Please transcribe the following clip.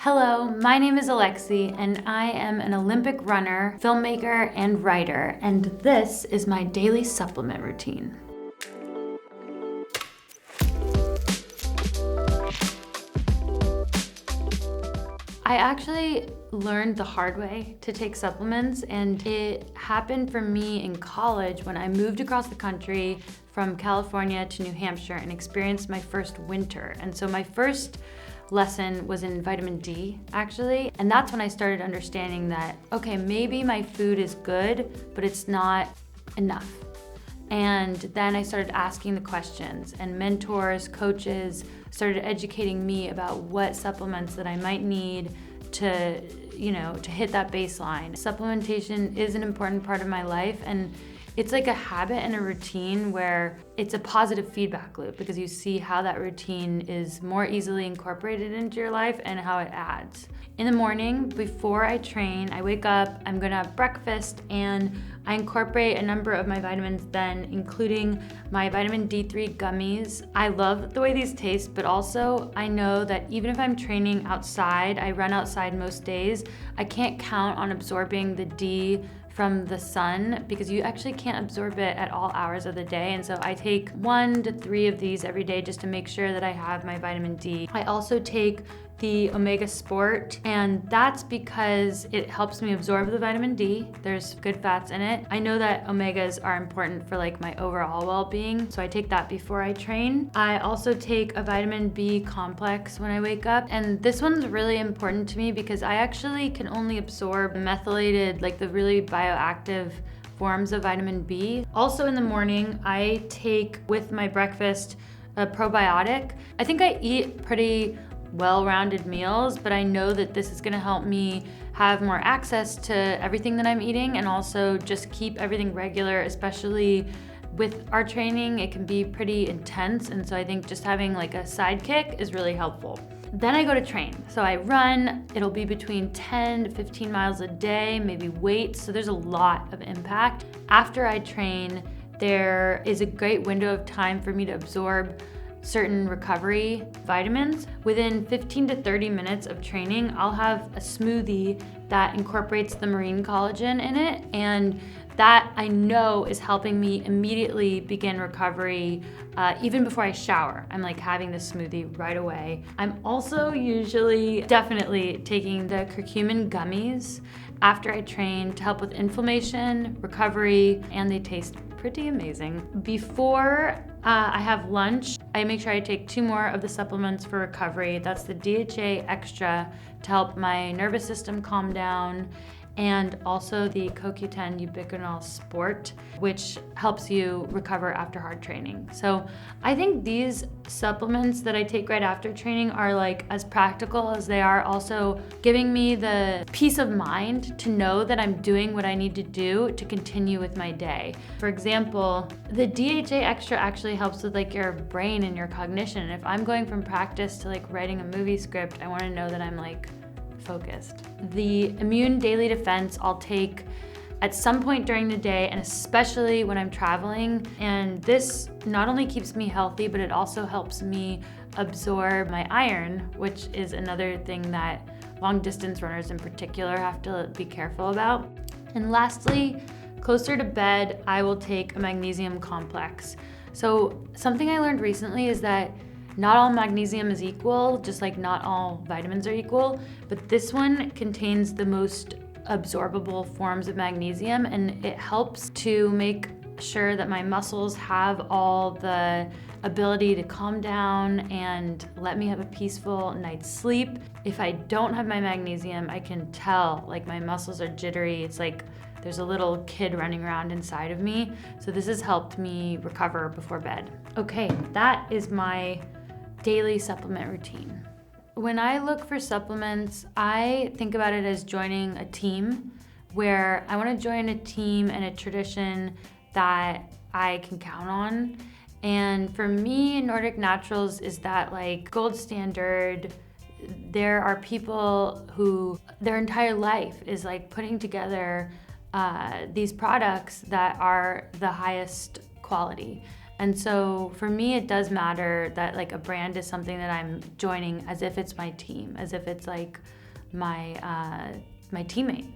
Hello, my name is Alexi, and I am an Olympic runner, filmmaker, and writer, and this is my daily supplement routine. I actually learned the hard way to take supplements, and it happened for me in college when I moved across the country from California to New Hampshire and experienced my first winter. And so my first lesson was in vitamin D, actually. And that's when I started understanding that, okay, maybe my food is good, but it's not enough. And then I started asking the questions, and mentors, coaches started educating me about what supplements that I might need to hit that baseline. Supplementation is an important part of my life, and it's like a habit and a routine where it's a positive feedback loop because you see how that routine is more easily incorporated into your life and how it adds. In the morning, before I train, I wake up, I'm gonna have breakfast, and I incorporate a number of my vitamins then, including my vitamin D3 gummies. I love the way these taste, but also I know that even if I'm training outside, I run outside most days, I can't count on absorbing the D from the sun because you actually can't absorb it at all hours of the day. And so I take 1 to 3 of these every day just to make sure that I have my vitamin D. I also take the Omega Sport, and that's because it helps me absorb the vitamin D. There's good fats in it. I know that omegas are important for like my overall well-being, so I take that before I train. I also take a vitamin B complex when I wake up, and this one's really important to me because I actually can only absorb methylated, like the really bioactive forms of vitamin B. Also in the morning, I take with my breakfast a probiotic. I think I eat pretty well-rounded meals, but I know that this is gonna help me have more access to everything that I'm eating and also just keep everything regular, especially with our training. It can be pretty intense, and so I think just having like a sidekick is really helpful. Then I go to train. So I run, it'll be between 10 to 15 miles a day, maybe weights, so there's a lot of impact. After I train, there is a great window of time for me to absorb certain recovery vitamins. Within 15 to 30 minutes of training, I'll have a smoothie that incorporates the marine collagen in it, and that I know is helping me immediately begin recovery even before I shower. I'm like having this smoothie right away. I'm also definitely taking the curcumin gummies after I train to help with inflammation, recovery, and they taste pretty amazing. Before I have lunch, I make sure I take 2 more of the supplements for recovery. That's the DHA Extra to help my nervous system calm down, and also the CoQ10 Ubiquinol Sport, which helps you recover after hard training. So I think these supplements that I take right after training are like as practical as they are also giving me the peace of mind to know that I'm doing what I need to do to continue with my day. For example, the DHA Extra actually helps with like your brain and your cognition. If I'm going from practice to like writing a movie script, I want to know that I'm like focused. The Immune Daily Defense I'll take at some point during the day, and especially when I'm traveling. And this not only keeps me healthy, but it also helps me absorb my iron, which is another thing that long distance runners in particular have to be careful about. And lastly, closer to bed, I will take a magnesium complex. So something I learned recently is that not all magnesium is equal, just like not all vitamins are equal, but this one contains the most absorbable forms of magnesium, and it helps to make sure that my muscles have all the ability to calm down and let me have a peaceful night's sleep. If I don't have my magnesium, I can tell like my muscles are jittery. It's like there's a little kid running around inside of me. So this has helped me recover before bed. Okay, that is my daily supplement routine. When I look for supplements, I think about it as joining a team, where I want to join a team and a tradition that I can count on. And for me, Nordic Naturals is that like gold standard. There are people who their entire life is like putting together these products that are the highest quality. And so for me, it does matter that like a brand is something that I'm joining as if it's my team, as if it's like my teammate.